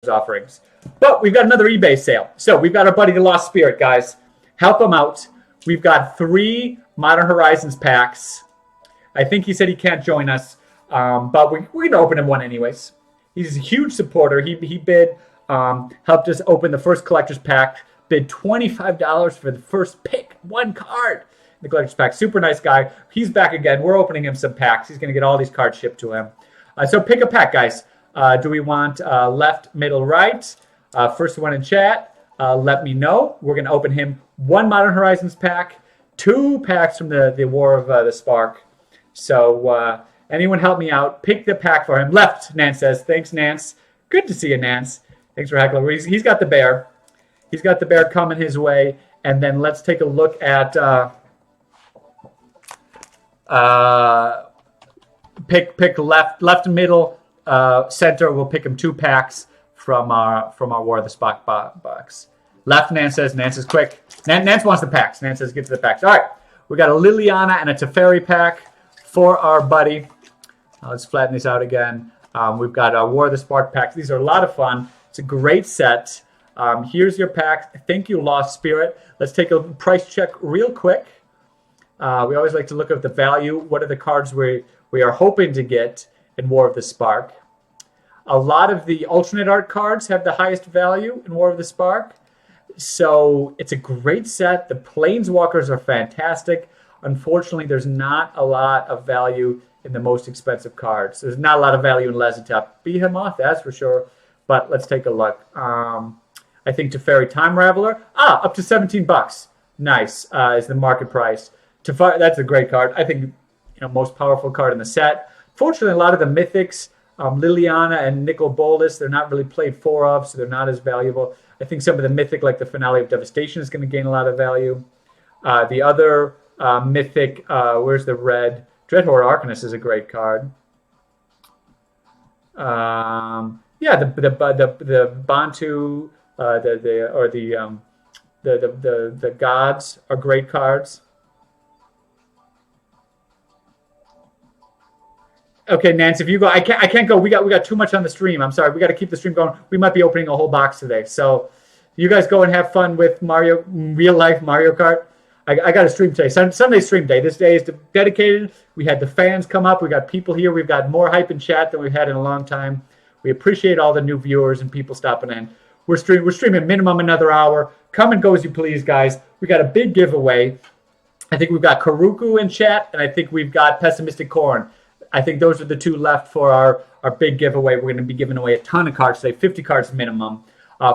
offerings. But we've got another eBay sale. So we've got our buddy the Lost Spirit, guys. Help him out. We've got 3 Modern Horizons packs. I think he said he can't join us, but we're going to open him one anyways. He's a huge supporter. He bid, helped us open the first collector's pack, bid $25 for the first pick, 1 card. The collector's pack. Super nice guy. He's back again. We're opening him some packs. He's going to get all these cards shipped to him. So pick a pack, guys. Do we want left, middle, right? First one in chat. Let me know. We're going to open him 1 Modern Horizons pack, 2 packs from the War of the Spark. So anyone help me out. Pick the pack for him. Left, Nance says. Thanks, Nance. Good to see you, Nance. Thanks for heckling. He's got the bear. He's got the bear coming his way. And then let's take a look at... pick left and middle, center. We'll pick him 2 packs from our War of the Spark box. Left, Nance says. Nance is quick. Nance wants the packs. Nance says get to the packs. All right, we got a Liliana and a Teferi pack for our buddy. Let's flatten these out again. We've got our War of the Spark packs. These are a lot of fun. It's a great set. Here's your pack. Thank you, Lost Spirit. Let's take a price check real quick. We always like to look at the value. What are the cards we are hoping to get in War of the Spark? A lot of the alternate art cards have the highest value in War of the Spark. So it's a great set. The Planeswalkers are fantastic. Unfortunately, there's not a lot of value in the most expensive cards. There's not a lot of value in Lazotep Behemoth, that's for sure. But let's take a look. I think Teferi Time Raveler. Up to $17. Nice is the market price. That's a great card. I think most powerful card in the set. Fortunately, a lot of the mythics, Liliana and Nicol Bolas, they're not really played 4 of, so they're not as valuable. I think some of the mythic, like the Finale of Devastation, is going to gain a lot of value. The other mythic, where's the red? Dreadhorde Arcanist is a great card. The Bantu, the gods are great cards. Okay, Nance, if you go, I can't go. We got too much on the stream. I'm sorry. We got to keep the stream going. We might be opening a whole box today. So you guys go and have fun with real life Mario Kart. I got a stream today. Sunday stream day. This day is dedicated. We had the fans come up. We got people here. We've got more hype in chat than we've had in a long time. We appreciate all the new viewers and people stopping in. We're streaming minimum another hour. Come and go as you please, guys. We got a big giveaway. I think we've got Karuku in chat, and I think we've got Pessimistic Corn. I think those are the 2 left for our big giveaway. We're going to be giving away a ton of cards today, 50 cards minimum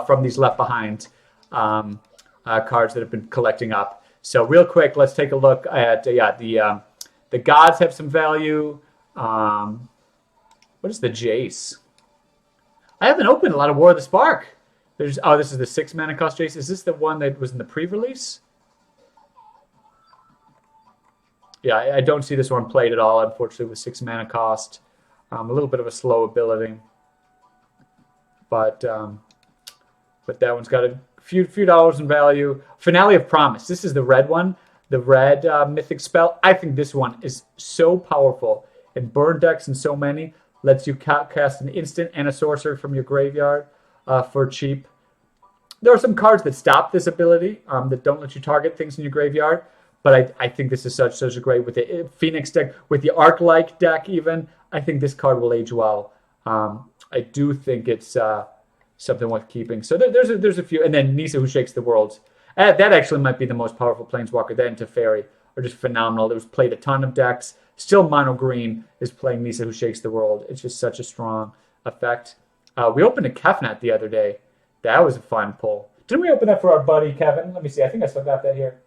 from these Left Behind cards that have been collecting up. So real quick, let's take a look at the gods have some value. What is the Jace? I haven't opened a lot of War of the Spark. This is the 6 mana cost Jace. Is this the one that was in the pre-release? Yeah, I don't see this one played at all, unfortunately, with 6 mana cost. A little bit of a slow ability. But that one's got a few dollars in value. Finale of Promise. This is the red one. The red mythic spell. I think this one is so powerful. In burn decks and so many. Lets you cast an instant and a sorcerer from your graveyard for cheap. There are some cards that stop this ability, that don't let you target things in your graveyard. But I think this is such a great, with the Phoenix deck, with the Arc-like deck even, I think this card will age well. I do think it's something worth keeping. So there's a few. And then Nissa, Who Shakes the World. That actually might be the most powerful Planeswalker. That and Teferi are just phenomenal. It was played a ton of decks. Still mono green is playing Nissa, Who Shakes the World. It's just such a strong effect. We opened a Kefnet the other day. That was a fun pull. Didn't we open that for our buddy Kevin? Let me see. I think I still got that here.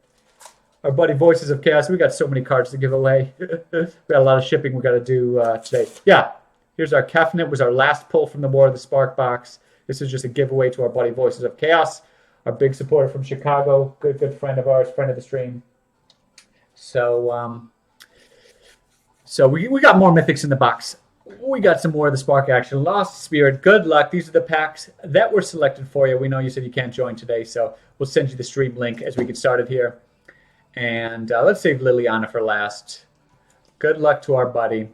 Our buddy Voices of Chaos. We got so many cards to give away. We got a lot of shipping we got to do today. Yeah, here's our Kefnet. Was our last pull from the War of the Spark box. This is just a giveaway to our buddy Voices of Chaos, our big supporter from Chicago, good friend of ours, friend of the stream. So we got more mythics in the box. We got some more of the Spark action. Lost Spirit, good luck. These are the packs that were selected for you. We know you said you can't join today, so we'll send you the stream link as we get started here. And let's save Liliana for last. Good luck to our buddy,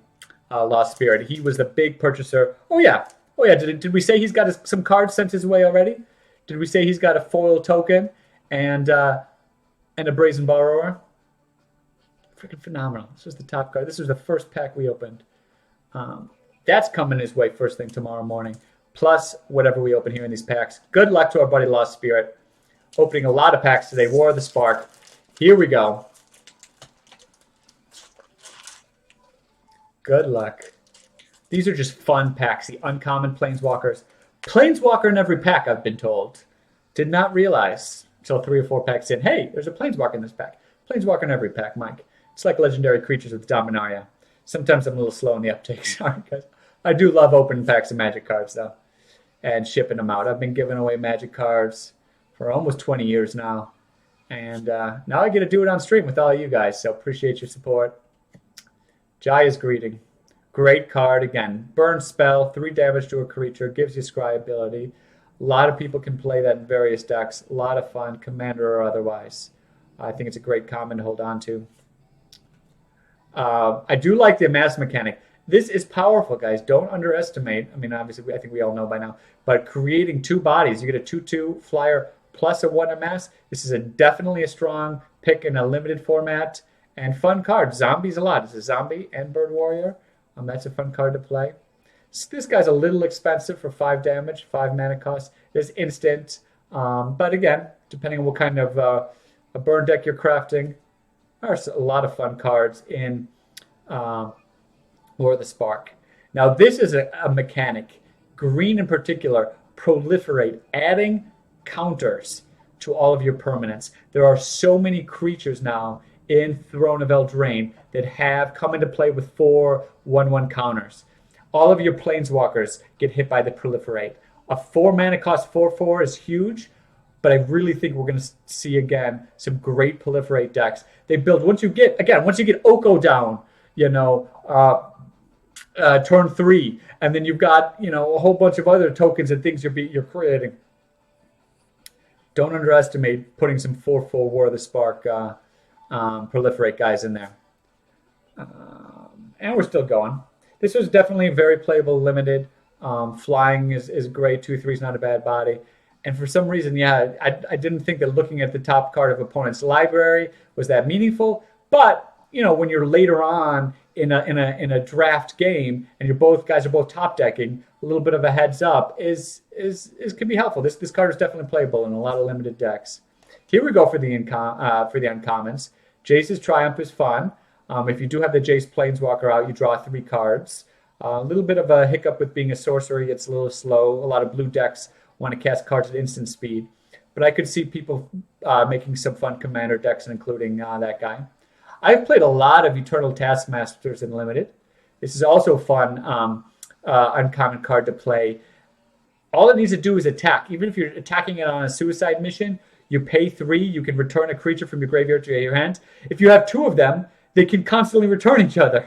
Lost Spirit. He was the big purchaser. Oh, yeah. Oh yeah, did we say he's got some cards sent his way already? Did we say he's got a foil token and a brazen borrower? Freaking phenomenal! This was the top card. This was the first pack we opened. Um, that's coming his way first thing tomorrow morning. Plus whatever we open here in these packs. Good luck to our buddy Lost Spirit. Opening a lot of packs today. War of the Spark. Here we go. Good luck. These are just fun packs. The uncommon Planeswalkers. Planeswalker in every pack, I've been told. Did not realize until 3 or 4 packs in. Hey, there's a Planeswalker in this pack. Planeswalker in every pack, Mike. It's like legendary creatures with Dominaria. Sometimes I'm a little slow in the uptake. Sorry, guys. I do love opening packs of Magic cards, though, and shipping them out. I've been giving away Magic cards for almost 20 years now. And now I get to do it on stream with all you guys. So appreciate your support. Jaya's Greeting. Great card. Again, burn spell, 3 damage to a creature, gives you scry ability. A lot of people can play that in various decks. A lot of fun, commander or otherwise. I think it's a great common to hold on to. I do like the amass mechanic. This is powerful, guys. Don't underestimate. I mean, obviously, I think we all know by now. But creating 2 bodies, you get a 2/2 flyer plus a 1 amass. This is definitely a strong pick in a limited format. And fun card. Zombies a lot. It's a zombie and bird warrior. That's a fun card to play. So this guy's a little expensive for 5 damage, 5 mana cost. It's instant. But again, depending on what kind of a burn deck you're crafting, there's a lot of fun cards in War of the Spark. Now this is a mechanic. Green in particular, proliferate, adding counters to all of your permanents. There are so many creatures now in Throne of Eldraine that have come into play with 4 1/1 counters. All of your planeswalkers get hit by the proliferate. A 4 mana cost 4/4 is huge, but I really think we're going to see again some great proliferate decks. They build once you get Oko down, turn 3, and then you've got a whole bunch of other tokens and things you're creating. Don't underestimate putting some 4/4 War of the Spark proliferate guys in there. And we're still going. This was definitely a very playable limited. Flying is great. 2/3 is not a bad body. And for some reason, I didn't think that looking at the top card of opponent's library was that meaningful. But when you're later on in a draft game and guys are both top decking, a little bit of a heads up can be helpful. This card is definitely playable in a lot of limited decks. Here we go for the uncommons. Jace's Triumph is fun. If you do have the Jace Planeswalker out, you draw 3 cards. A little bit of a hiccup with being a sorcery. It's a little slow. A lot of blue decks want to cast cards at instant speed. But I could see people making some fun commander decks, including that guy. I've played a lot of Eternal Taskmasters in Limited. This is also a fun uncommon card to play. All it needs to do is attack. Even if you're attacking it on a suicide mission, you pay 3, you can return a creature from your graveyard to your hand. If you have 2 of them, they can constantly return each other.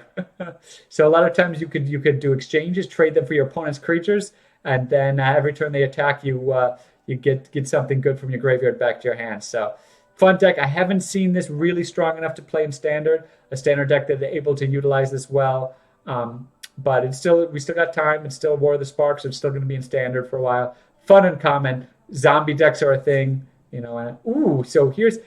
So a lot of times you could do exchanges, trade them for your opponent's creatures, and then every turn they attack you, you get something good from your graveyard back to your hand. So fun deck. I haven't seen this really strong enough to play in Standard. A Standard deck that they're able to utilize this well. But we still got time. It's still War of the Spark, so it's still going to be in Standard for a while. Fun and common. Zombie decks are a thing. So here's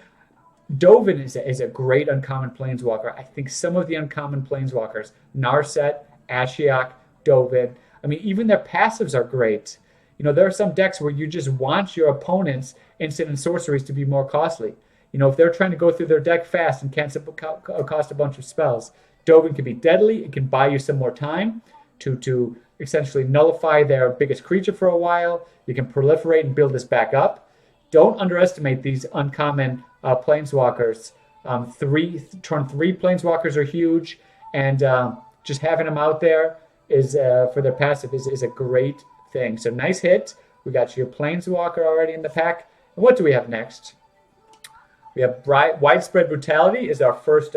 Dovin is a great uncommon planeswalker. I think some of the uncommon planeswalkers, Narset, Ashiok, Dovin, even their passives are great. There are some decks where you just want your opponent's instant and sorceries to be more costly. If they're trying to go through their deck fast and can't cost a bunch of spells, Dovin can be deadly. It can buy you some more time to essentially nullify their biggest creature for a while. You can proliferate and build this back up. Don't underestimate these uncommon planeswalkers. Turn 3 planeswalkers are huge, and just having them out there is for their passive is a great thing. So nice hit. We got your planeswalker already in the pack. And what do we have next? We have Widespread Brutality is our first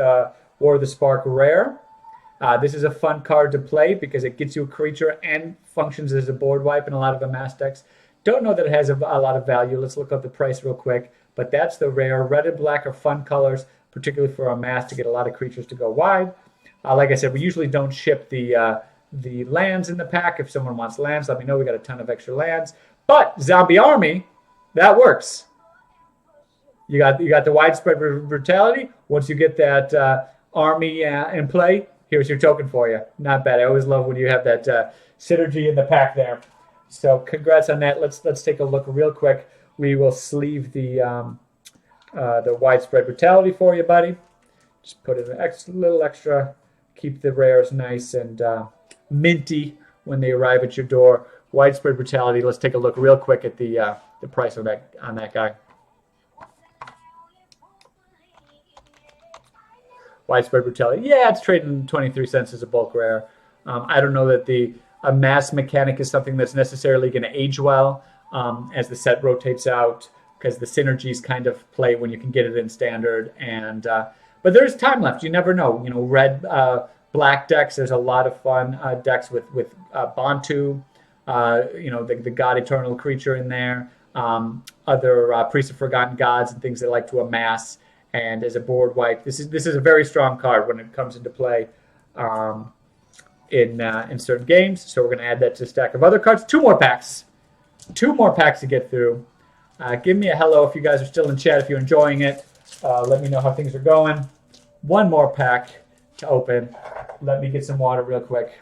War of the Spark rare. This is a fun card to play because it gets you a creature and functions as a board wipe in a lot of amass decks. Don't know that it has a lot of value. Let's look up the price real quick. But that's the rare. Red and black are fun colors, particularly for amass to get a lot of creatures to go wide. Like I said, we usually don't ship the the lands in the pack. If someone wants lands, let me know. We got a ton of extra lands. But Zombie Army, that works. You got the widespread brutality. Once you get that army in play, here's your token for you. Not bad. I always love when you have that synergy in the pack there. So congrats on that. Let's take a look real quick. We will sleeve the widespread brutality for you, buddy. Just put in a little extra. Keep the rares nice and minty when they arrive at your door. Widespread brutality. Let's take a look real quick at the price on that guy. Widespread brutality. Yeah, it's trading 23 cents as a bulk rare. I don't know that a mass mechanic is something that's necessarily going to age well as the set rotates out, because the synergies kind of play when you can get it in standard. And but there's time left. You never know. Red, black decks. There's a lot of fun decks with Bantu. The God Eternal Creature in there. Other Priest of Forgotten Gods and things that like to amass. And as a board wipe, this is a very strong card when it comes into play in certain games. So we're going to add that to a stack of other cards. Two more packs to get through. Give me a hello if you guys are still in chat, if you're enjoying it. Let me know how things are going. One more pack to open. Let me get some water real quick.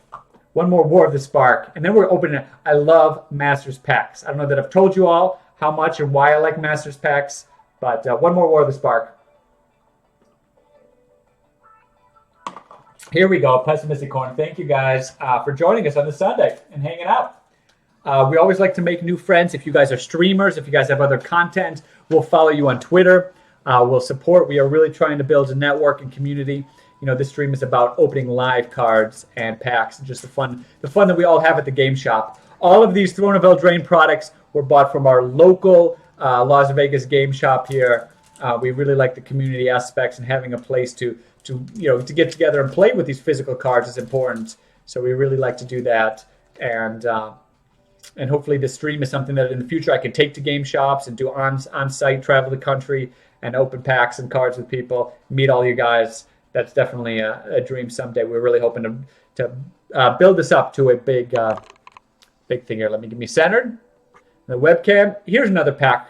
One more War of the Spark, and then we're opening it. I love Masters packs. I don't know that I've told you all how much and why I like Masters packs, but one more War of the Spark. Here we go, Pessimistic Corn. Thank you guys for joining us on this Sunday and hanging out. We always like to make new friends. If you guys are streamers, if you guys have other content, we'll follow you on Twitter. We'll support. We are really trying to build a network and community. This stream is about opening live cards and packs and just the fun that we all have at the game shop. All of these Throne of Eldraine products were bought from our local Las Vegas game shop here. We really like the community aspects, and having a place to get together and play with these physical cards is important. So we really like to do that, and hopefully this stream is something that in the future I can take to game shops and do on-site, travel the country and open packs and cards with people, meet all you guys. That's definitely a dream someday. We're really hoping to build this up to a big thing here. Let me get me centered. The webcam. Here's another pack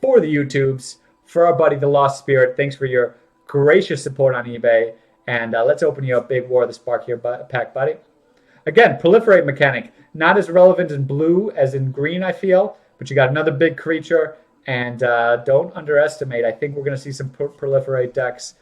for the YouTubes, for our buddy, The Lost Spirit. Thanks for your gracious support on eBay. And let's open you a big War of the Spark here, pack, buddy. Again, Proliferate mechanic. Not as relevant in blue as in green, I feel. But you got another big creature. And don't underestimate. I think we're going to see some Proliferate decks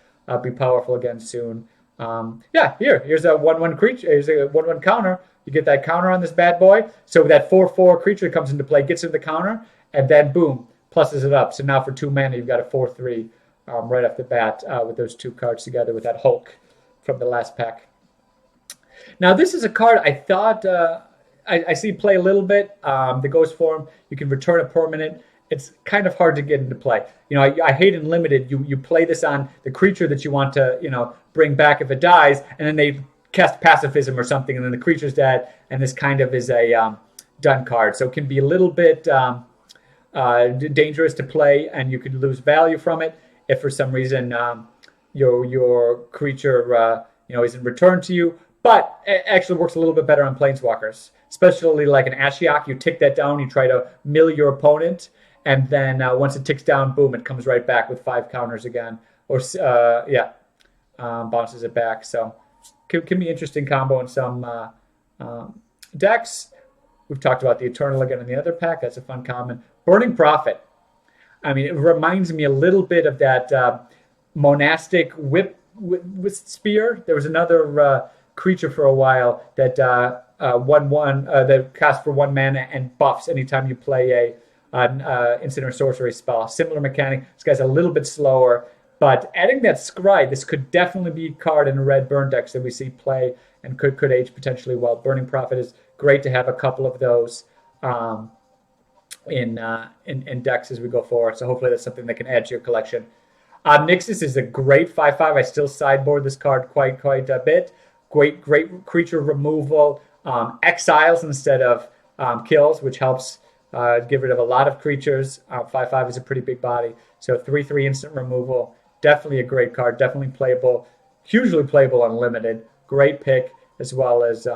be powerful again soon. Here's a 1/1 creature. Here's a 1/1 counter. You get that counter on this bad boy. So that 4/4 creature comes into play, gets into the counter, and then boom, pluses it up. So now for 2 mana, you've got a 4/3 right off the bat with those two cards together with that Hulk from the last pack. Now this is a card I thought I see play a little bit. The Ghost form, you can return a permanent. It's kind of hard to get into play. I hate in limited. You play this on the creature that you want to bring back if it dies, and then they cast pacifism or something, and then the creature's dead, and this kind of is a done card. So it can be a little bit dangerous to play, and you could lose value from it if for some reason your creature isn't returned to you. But it actually works a little bit better on planeswalkers, especially like an Ashiok. You tick that down, you try to mill your opponent, and then once it ticks down, boom, it comes right back with 5 counters again. Or bounces it back. So can be interesting combo in some decks. We've talked about the Eternal again in the other pack. That's a fun common. Burning Prophet. I mean, it reminds me a little bit of that monastic whip spear. There was another creature for a while that 1/1 that casts for 1 mana and buffs anytime you play an instant or sorcery spell. Similar mechanic. This guy's a little bit slower, but adding that Scry, this could definitely be a card in red burn decks that we see play and could age potentially well. Burning Prophet is great to have a couple of those in decks as we go forward. So hopefully that's something that can add to your collection. Nixus is a great 5/5. I still sideboard this card quite a bit. Great creature removal. Exiles instead of kills, which helps get rid of a lot of creatures. 5/5 is a pretty big body. So 3/3 instant removal. Definitely a great card. Definitely playable. Hugely playable on limited. Great pick, as well as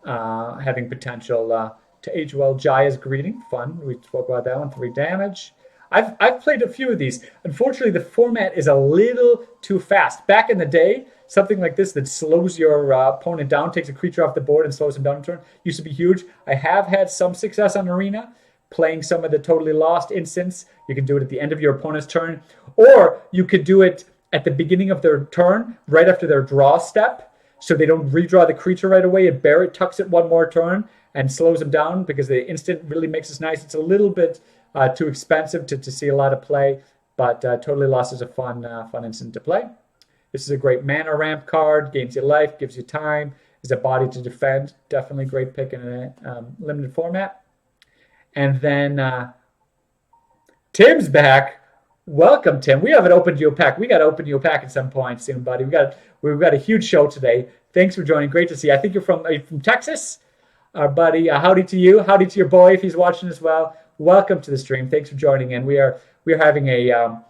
having potential to age well. Jaya's Greeting, fun. We spoke about that one. 3 damage. I've played a few of these. Unfortunately, the format is a little too fast. Back in the day, something like this that slows your opponent down, takes a creature off the board and slows him down a turn, used to be huge. I have had some success on Arena, playing some of the Totally Lost instance. You can do it at the end of your opponent's turn, or you could do it at the beginning of their turn, right after their draw step, so they don't redraw the creature right away, and Barrett tucks it one more turn and slows them down because the instant really makes this nice. It's a little bit too expensive to see a lot of play, but Totally Lost is a fun instant to play. This is a great mana ramp card, gains you life, gives you time, is a body to defend. Definitely great pick in a limited format. And then Tim's back. Welcome, Tim. We haven't opened you a pack. We got to open you a pack at some point soon, buddy. We've got a huge show today. Thanks for joining. Great to see you. I think are you from Texas? Our buddy, howdy to you. Howdy to your boy if he's watching as well. Welcome to the stream. Thanks for joining in. We're having a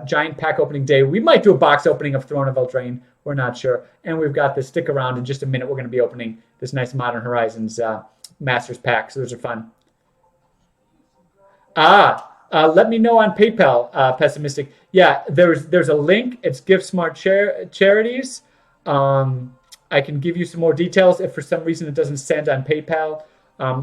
giant pack opening day. We might do a box opening of Throne of Eldraine. We're not sure. And we've got this. Stick around in just a minute. We're going to be opening this nice Modern Horizons Masters pack. So those are fun. Let me know on PayPal, Pessimistic. Yeah, there's a link. It's Give Smart Charities. I can give you some more details if for some reason it doesn't send on PayPal.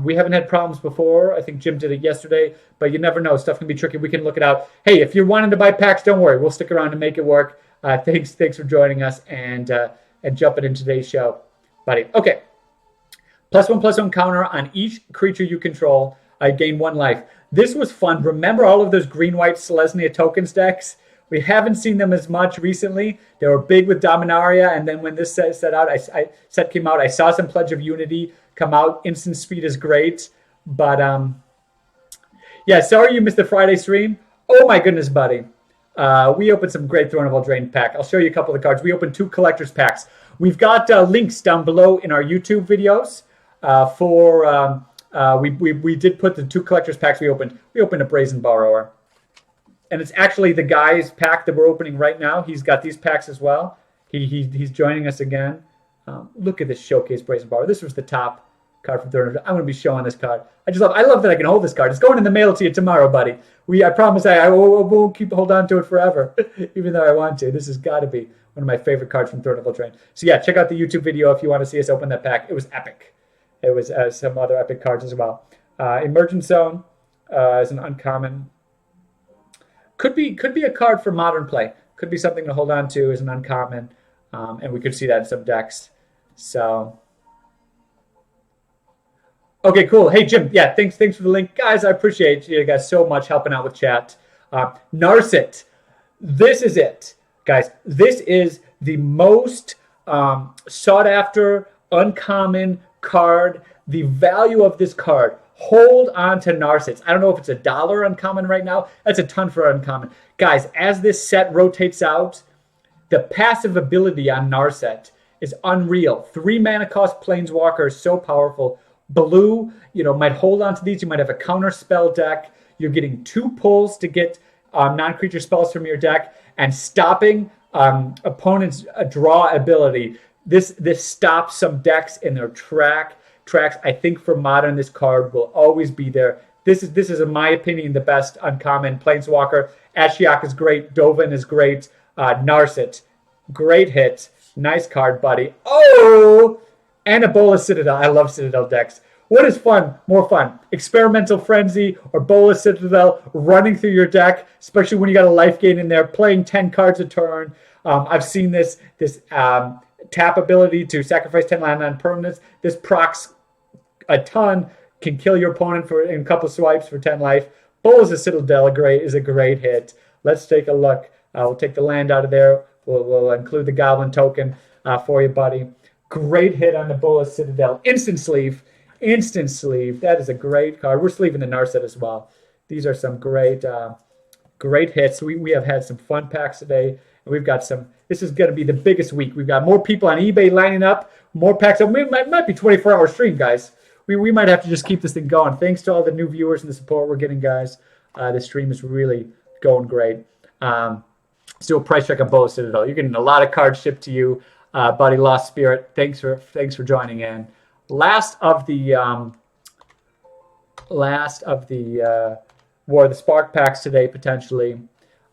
We haven't had problems before. I think Jim did it yesterday, but you never know. Stuff can be tricky. We can look it out. Hey, if you're wanting to buy packs, don't worry. We'll stick around and make it work. Thanks for joining us and jumping in today's show, buddy. Okay. +1/+1 counter on each creature you control. I gain 1 life. This was fun. Remember all of those green-white Selesnya tokens decks? We haven't seen them as much recently. They were big with Dominaria, and then when this set came out, I saw some Pledge of Unity come out. Instant speed is great, but yeah. Sorry you missed the Friday stream. Oh my goodness, buddy. We opened some great Throne of Eldraine pack. I'll show you a couple of the cards. We opened 2 collector's packs. We've got links down below in our YouTube videos for. We did put the 2 collector's packs we opened. We opened a Brazen Borrower. And it's actually the guy's pack that we're opening right now. He's got these packs as well. He's joining us again. Look at this Showcase Brazen Borrower. This was the top card from Throne of Eldraine. I'm going to be showing this card. I love that I can hold this card. It's going in the mail to you tomorrow, buddy. I promise I won't hold on to it forever, even though I want to. This has got to be one of my favorite cards from Throne of Eldraine. So yeah, check out the YouTube video if you want to see us open that pack. It was epic. It was some other epic cards as well. Emergent Zone is an uncommon. Could be a card for modern play. Could be something to hold on to as an uncommon, and we could see that in some decks. So, okay, cool. Hey Jim, yeah, thanks for the link, guys. I appreciate you guys so much helping out with chat. Narset, this is it, guys. This is the most sought after uncommon card. The value of this card. Hold on to Narsets. I don't know if it's $1 uncommon right now. That's a ton for uncommon. Guys, as this set rotates out, the passive ability on Narset is unreal. 3 mana cost Planeswalker is so powerful. Blue, might hold on to these. You might have a counter spell deck. You're getting 2 pulls to get non-creature spells from your deck and stopping opponent's draw ability. This stops some decks in their tracks. I think for modern, this card will always be there. This is in my opinion, the best uncommon Planeswalker. Ashiok is great. Dovin is great. Narset, great hit. Nice card, buddy. Oh, and a Bolas Citadel. I love Citadel decks. What is fun? More fun. Experimental Frenzy or Bolas Citadel running through your deck, especially when you got a life gain in there, playing 10 cards a turn. I've seen this tap ability to sacrifice 10 land on permanents. This procs a ton, can kill your opponent in a couple swipes for 10 life. Bolas Citadel is a great hit. Let's take a look. We'll take the land out of there. We'll include the Goblin token for you, buddy. Great hit on the Bolas Citadel. Instant sleeve. That is a great card. We're sleeving the Narset as well. These are some great hits. We have had some fun packs today. And we've got some. This is going to be the biggest week. We've got more people on eBay lining up, more packs. We might be 24-hour stream, guys. We might have to just keep this thing going. Thanks to all the new viewers and the support we're getting, guys. The stream is really going great. Let's do a price check on Bolas Citadel. You're getting a lot of cards shipped to you, buddy. Lost Spirit. Thanks for joining in. Last of the War of the Spark packs today, potentially.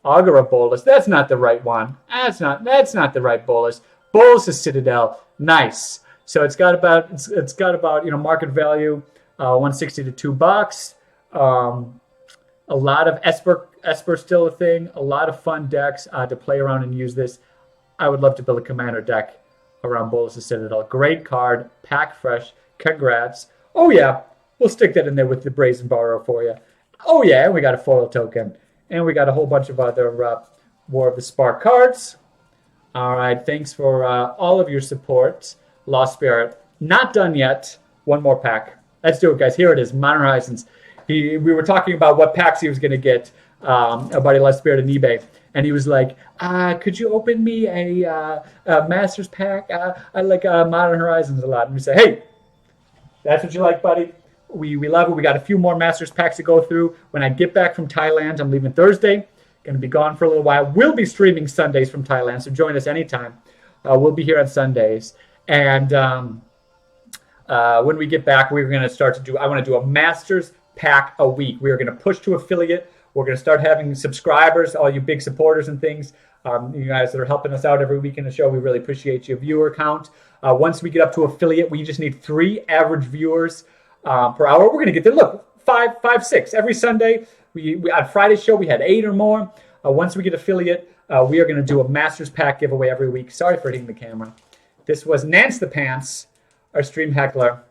Augur of Bolas. That's not the right one. That's not the right Bolas. Bolas' Citadel. Nice. So it's got about market value, 160 to $2. A lot of Esper still a thing. A lot of fun decks to play around and use this. I would love to build a commander deck around Bolas' Citadel. Great card. Pack fresh. Congrats. Oh yeah, we'll stick that in there with the Brazen Borrower for you. Oh yeah, and we got a foil token. And we got a whole bunch of other War of the Spark cards. All right, thanks for all of your support. Lost Spirit. Not done yet. One more pack. Let's do it, guys. Here it is, Modern Horizons. We were talking about what packs he was going to get, our buddy Lost Spirit on eBay. And he was like, could you open me a Masters pack? I like Modern Horizons a lot. And we say, hey, that's what you like, buddy? We love it. We got a few more Masters packs to go through. When I get back from Thailand, I'm leaving Thursday. Going to be gone for a little while. We'll be streaming Sundays from Thailand, so join us anytime. We'll be here on Sundays. And when we get back, we're going to start to do, I want to do a Masters pack a week. We are going to push to affiliate. We're going to start having subscribers, all you big supporters and things. You guys that are helping us out every week in the show, we really appreciate your viewer count. Once we get up to affiliate, we just need 3 average viewers per hour. We're going to get there. Look, 5, 6 every Sunday. We on Friday's show we had 8 or more. Once we get affiliate, we are going to do a Masters pack giveaway every week. Sorry for hitting the camera. This was Nance the Pants, our stream heckler.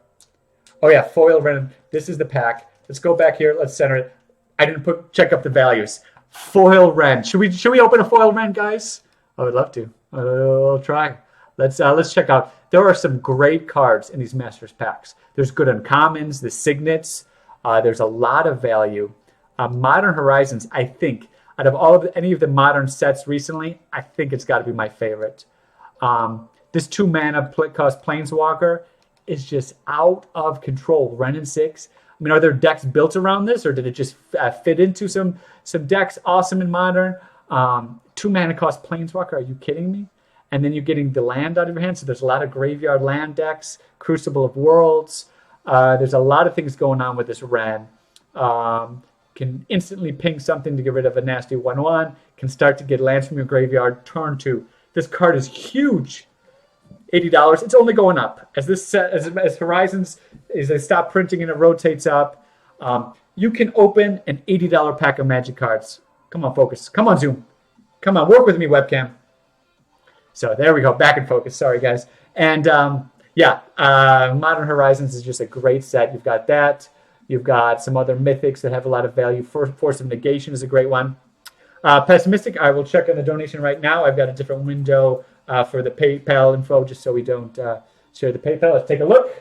Oh yeah, foil Renin. This is the pack. Let's go back here. Let's center it. I didn't check up the values. Foil Ren. Should we open a foil Ren, guys? I would love to. I'll try. Let's check out. There are some great cards in these Masters packs. There's good uncommons, the signets. There's a lot of value. Modern Horizons, I think, out of any of the modern sets recently, I think it's got to be my favorite. This 2 mana cost Planeswalker is just out of control. Renin 6. I mean, are there decks built around this, or did it just fit into some decks awesome in Modern? 2 mana cost Planeswalker, are you kidding me? And then you're getting the land out of your hand, so there's a lot of graveyard land decks, Crucible of Worlds. There's a lot of things going on with this Ren. Can instantly ping something to get rid of a nasty 1/1. Can start to get lands from your graveyard. Turn 2. This card is huge. $80. It's only going up as this set, as Horizons, as they stop printing and it rotates up. You can open an $80 pack of Magic cards. Come on, focus. Come on, Zoom. Come on, work with me, webcam. So there we go, back in focus. Sorry, guys. And Modern Horizons is just a great set. You've got that. You've got some other mythics that have a lot of value. Force of Negation is a great one. Pessimistic, I will check on the donation right now. I've got a different window for the PayPal info, just so we don't share the PayPal. Let's take a look.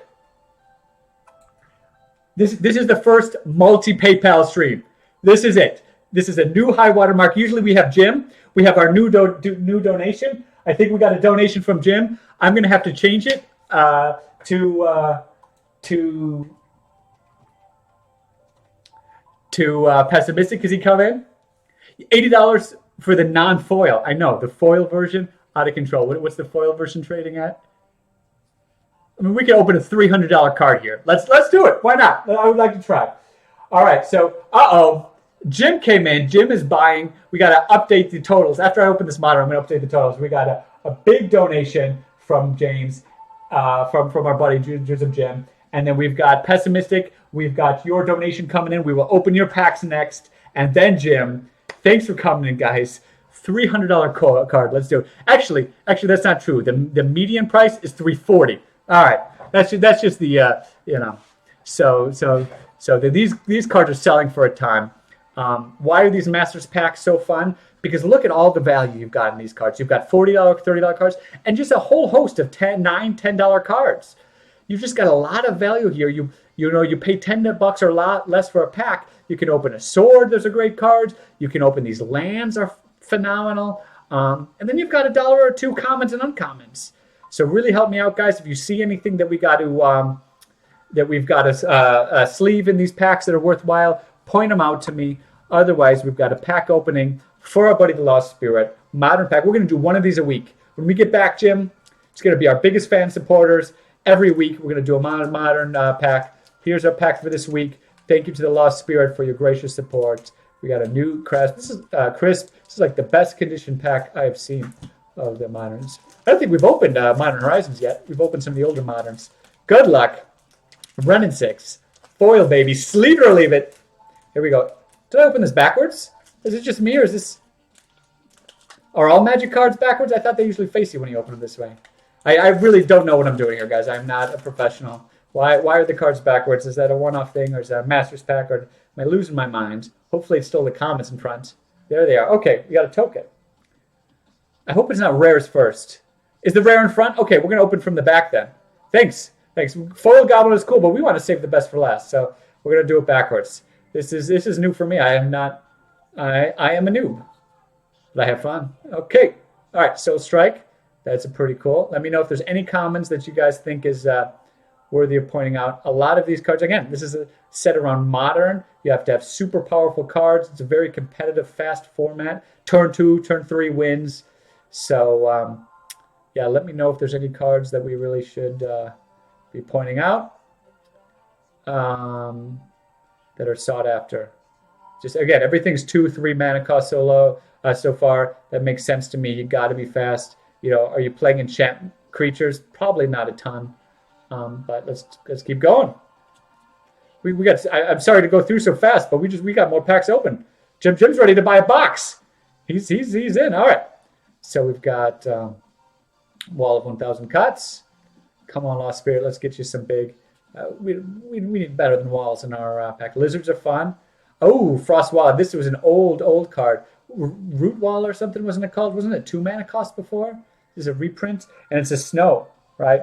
This is the first multi-PayPal stream. This is it. This is a new high watermark. Usually we have Jim. We have our new donation. I think we got a donation from Jim. I'm going to have to change it to Pessimistic because he come in. $80 for the non-foil. I know, the foil version, out of control. What's the foil version trading at? I mean, we can open a $300 card here. Let's do it. Why not? I would like to try. All right, so, Jim came in. Jim is buying. We got to update the totals. After I open this Modern, I'm going to update the totals. We got a big donation from James, from our buddy Jim. And then we've got Pessimistic. We've got your donation coming in. We will open your packs next. And then Jim, thanks for coming in, guys. $300 card. Let's do it. Actually, that's not true. The median price is $340. All right. That's just the So these cards are selling for a time. Why are these Masters packs so fun? Because look at all the value you've got in these cards. You've got $40, $30 cards, and just a whole host of $10 cards. You've just got a lot of value here. You pay $10 or a lot less for a pack. You can open a sword. There's a great card. You can open these lands are phenomenal. And then you've got $1 or $2 commons and uncommons. So really help me out, guys. If you see anything that we've got a sleeve in these packs that are worthwhile, point them out to me. Otherwise, we've got a pack opening for our buddy the Lost Spirit Modern pack. We're going to do one of these a week. When we get back, Jim, it's going to be our biggest fan supporters. every week. We're going to do a modern pack. Here's our pack for this week. Thank you to the Lost Spirit for your gracious support. We got a new crisp. This is crisp. This is like the best condition pack I have seen of the moderns. I don't think we've opened Modern Horizons yet. We've opened some of the older moderns. Good luck. Renin 6. Foil, baby. Sleeve it or leave it. Here we go. Did I open this backwards? Is it just me, or is this... Are all Magic cards backwards? I thought they usually face you when you open them this way. I really don't know what I'm doing here, guys. I'm not a professional. Why are the cards backwards? Is that a one-off thing, or is that a Master's pack, or am I losing my mind? Hopefully it's still the comments in front. There they are. Okay, we got a token. I hope it's not rares first. Is the rare in front? Okay, we're going to open from the back then. Thanks. Foil Goblin is cool, but we want to save the best for last, so we're going to do it backwards. This is new for me. I am a noob, but I have fun. Okay. All right, Soul Strike. That's a pretty cool. Let me know if there's any commons that you guys think is worthy of pointing out. A lot of these cards, again, this is a set around modern. You have to have super powerful cards. It's a very competitive, fast format. Turn 2, turn 3 wins. So, yeah, let me know if there's any cards that we really should be pointing out that are sought after. Just, again, everything's 2, 3 mana cost so low so far. That makes sense to me. You got to be fast. You know, are you playing enchant creatures? Probably not a ton. But let's keep going. We got. I'm sorry to go through so fast, but we got more packs open. Jim's ready to buy a box. He's in. All right. So we've got Wall of 1,000 Cuts. Come on, Lost Spirit. Let's get you some big. We need better than walls in our pack. Lizards are fun. Oh, Frost Wall. This was an old card. Root Wall or something, wasn't it called? Wasn't it 2 mana cost before? This is a reprint, and it's a snow, right?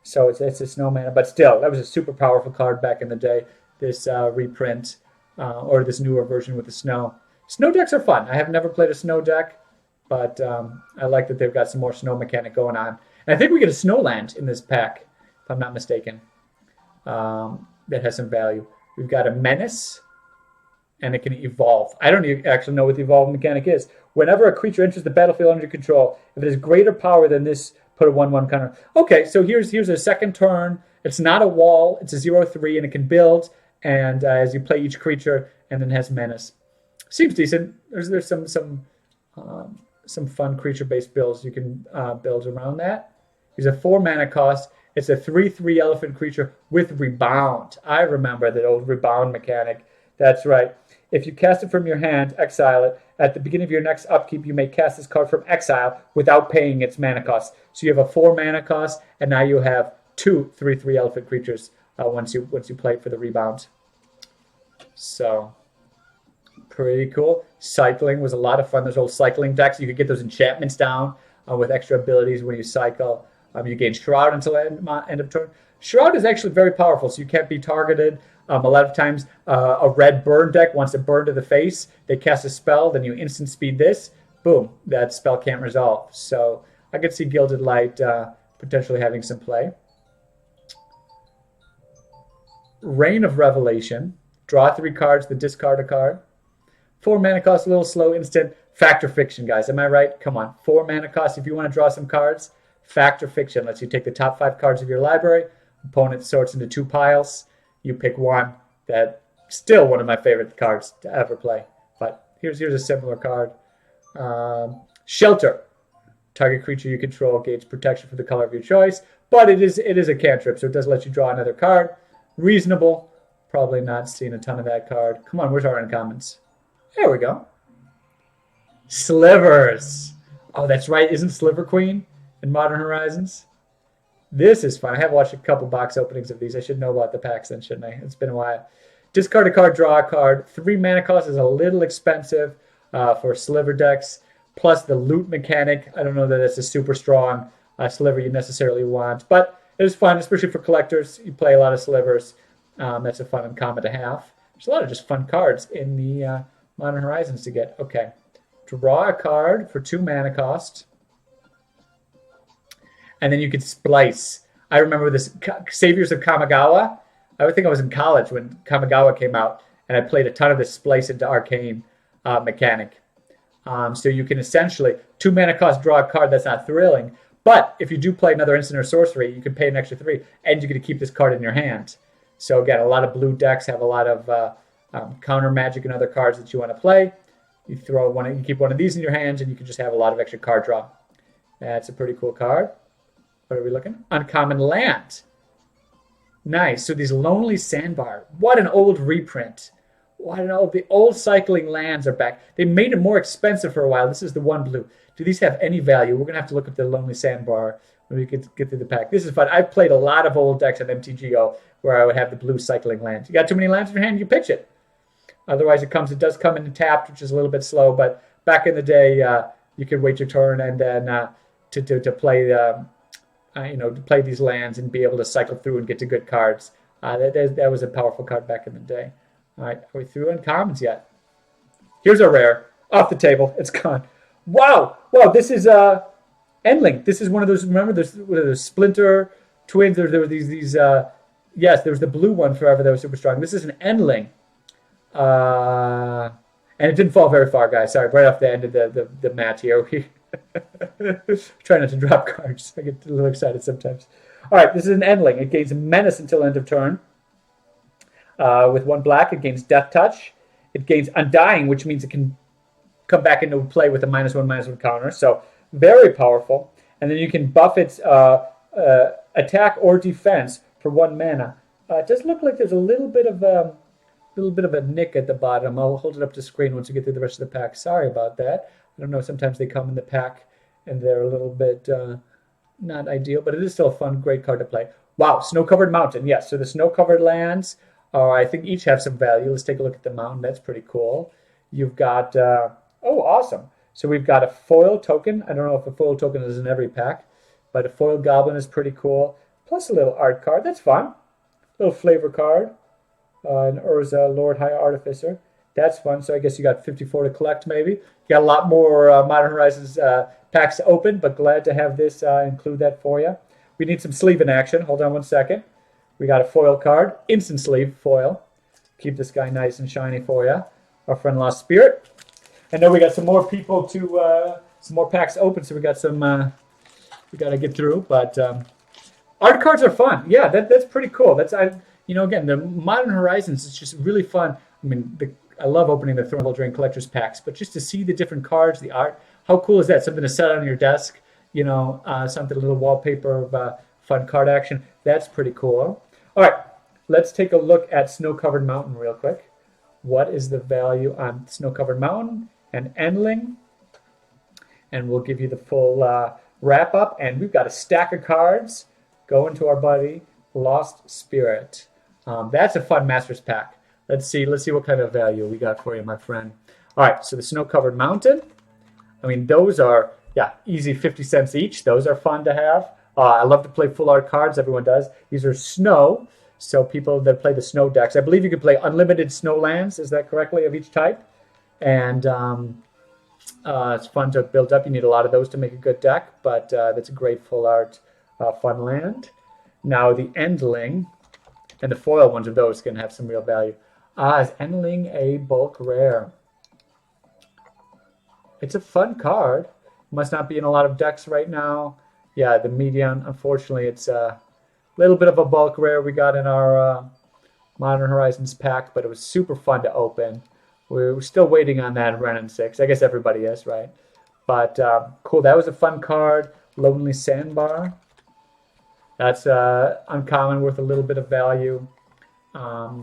So it's a snow mana, but still, that was a super powerful card back in the day. This reprint or this newer version with the snow. Snow decks are fun. I have never played a snow deck, but I like that they've got some more snow mechanic going on. And I think we get a Snowland in this pack, if I'm not mistaken. That has some value. We've got a Menace, and it can evolve. I don't actually know what the evolve mechanic is. Whenever a creature enters the battlefield under control, if it has greater power than this, put a 1/1 counter. Okay, so here's a second turn. It's not a wall. It's a 0/3, and it can build. And as you play each creature, and then has Menace. Seems decent. There's some fun creature-based builds you can build around that. Here's a 4 mana cost. It's a 3/3 elephant creature with Rebound. I remember that old Rebound mechanic. That's right. If you cast it from your hand, exile it. At the beginning of your next upkeep, you may cast this card from exile without paying its mana cost. So you have a 4 mana cost, and now you have 2 3/3 elephant creatures once you play for the Rebound. So pretty cool. Cycling was a lot of fun. Those old cycling decks. You could get those enchantments down with extra abilities when you cycle. You gain Shroud until end of turn. Shroud is actually very powerful, so you can't be targeted. A lot of times, a red burn deck wants to burn to the face. They cast a spell, then you instant speed this. Boom, that spell can't resolve. So I could see Gilded Light potentially having some play. Reign of Revelation. Draw 3 cards, then discard a card. 4 mana cost, a little slow, instant. Fact or Fiction, guys. Am I right? Come on. 4 mana cost if you want to draw some cards. Fact or Fiction lets you take the top 5 cards of your library. Opponent sorts into 2 piles. You pick one. That's still one of my favorite cards to ever play. But here's a similar card. Shelter. Target creature you control gains protection for the color of your choice. But it is a cantrip, so it does let you draw another card. Reasonable. Probably not seeing a ton of that card. Come on, where's our uncommons? There we go. Slivers. Oh, that's right. Isn't Sliver Queen in Modern Horizons? This is fun. I have watched a couple box openings of these. I should know about the packs then, shouldn't I? It's been a while. Discard a card, draw a card. 3 mana cost is a little expensive for Sliver decks. Plus the loot mechanic. I don't know that it's a super strong Sliver you necessarily want. But it is fun, especially for collectors. You play a lot of Slivers. That's a fun uncommon to have. There's a lot of just fun cards in the Modern Horizons to get. Okay. Draw a card for 2 mana cost. And then you could splice. I remember this Saviors of Kamigawa. I think I was in college when Kamigawa came out, and I played a ton of this splice into arcane mechanic. So you can essentially 2 mana cost, draw a card. That's not thrilling, But if you do play another instant or sorcery, you can pay an extra 3, and you get to keep this card in your hand. So again, a lot of blue decks have a lot of counter magic and other cards that you want to play. You throw one, you keep one of these in your hands, and you can just have a lot of extra card draw. That's a pretty cool card. What are we looking? Uncommon Land. Nice. So these Lonely Sandbar. What an old reprint. What an old, the old cycling lands are back. They made it more expensive for a while. This is the one blue. Do these have any value? We're going to have to look at the Lonely Sandbar when we get through the pack. This is fun. I've played a lot of old decks on MTGO where I would have the blue cycling lands. You got too many lands in your hand, you pitch it. Otherwise, it does come in tapped, which is a little bit slow. But back in the day, you could wait your turn and then to play to play these lands and be able to cycle through and get to good cards. That was a powerful card back in the day. All right, are we through uncommons yet? Here's a rare. Off the table. It's gone. Wow. This is Endling. This is one of those, remember, there's Splinter Twins. There were these yes, there was the blue one forever that was super strong. This is an Endling. And it didn't fall very far, guys. Sorry, right off the end of the mat here. Try not to drop cards. I get a little excited sometimes. All right, this is an Endling. It gains Menace until end of turn. With 1 black, it gains Death Touch. It gains Undying, which means it can come back into play with a -1/-1 counter. So very powerful. And then you can buff its attack or defense for 1 mana. It does look like there's a little bit of a nick at the bottom. I'll hold it up to screen once we get through the rest of the pack. Sorry about that. I don't know. Sometimes they come in the pack and they're a little bit not ideal, but it is still a fun, great card to play. Wow, Snow-Covered Mountain. Yes, so the snow-covered lands, I think each have some value. Let's take a look at the mountain. That's pretty cool. You've got, oh, awesome. So we've got a foil token. I don't know if a foil token is in every pack, but a foil goblin is pretty cool. Plus a little art card. That's fun. Little flavor card. An Urza, Lord High Artificer. That's fun. So I guess you got 54 to collect, maybe. You got a lot more Modern Horizons packs to open, but glad to have this include that for you. We need some sleeve in action. Hold on one second. We got a foil card, instant sleeve foil. Keep this guy nice and shiny for you. Our friend Lost Spirit. I know we got some more people some more packs open, so we got some we got to get through. But art cards are fun. Yeah, that's pretty cool. Again, the Modern Horizons is just really fun. I mean, I love opening the Thornhill Drain Collector's packs, but just to see the different cards, the art, how cool is that? Something to set on your desk, something, a little wallpaper of fun card action. That's pretty cool. All right, let's take a look at Snow-Covered Mountain real quick. What is the value on Snow-Covered Mountain and Endling? And we'll give you the full wrap up. And we've got a stack of cards going to our buddy Lost Spirit. That's a fun Masters pack. Let's see what kind of value we got for you, my friend. All right, so the Snow-Covered Mountain. I mean, those are, easy 50 cents each. Those are fun to have. I love to play full art cards. Everyone does. These are snow. So people that play the snow decks, I believe you can play unlimited snow lands. Is that correctly, of each type? And it's fun to build up. You need a lot of those to make a good deck, but that's a great full art fun land. Now the Endling and the foil ones of those can have some real value. Is Endling a bulk rare? It's a fun card. Must not be in a lot of decks right now. Yeah, the median, unfortunately, it's a little bit of a bulk rare we got in our Modern Horizons pack, but it was super fun to open. We're still waiting on that Wrenn and 6. I guess everybody is, right? But cool, that was a fun card. Lonely Sandbar. That's uncommon, worth a little bit of value. I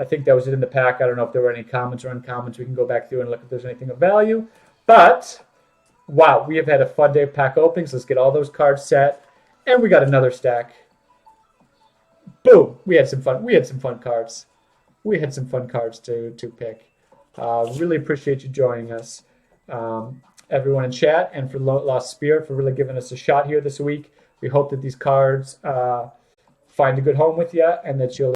think that was it in the pack. I don't know if there were any commons or uncommons. We can go back through and look if there's anything of value. But, wow, we have had a fun day of pack openings. Let's get all those cards set. And we got another stack. Boom! We had some fun. We had some fun cards. We had some fun cards to pick. Really appreciate you joining us. Everyone in chat, and for Lost Spirit for really giving us a shot here this week. We hope that these cards find a good home with you and that you'll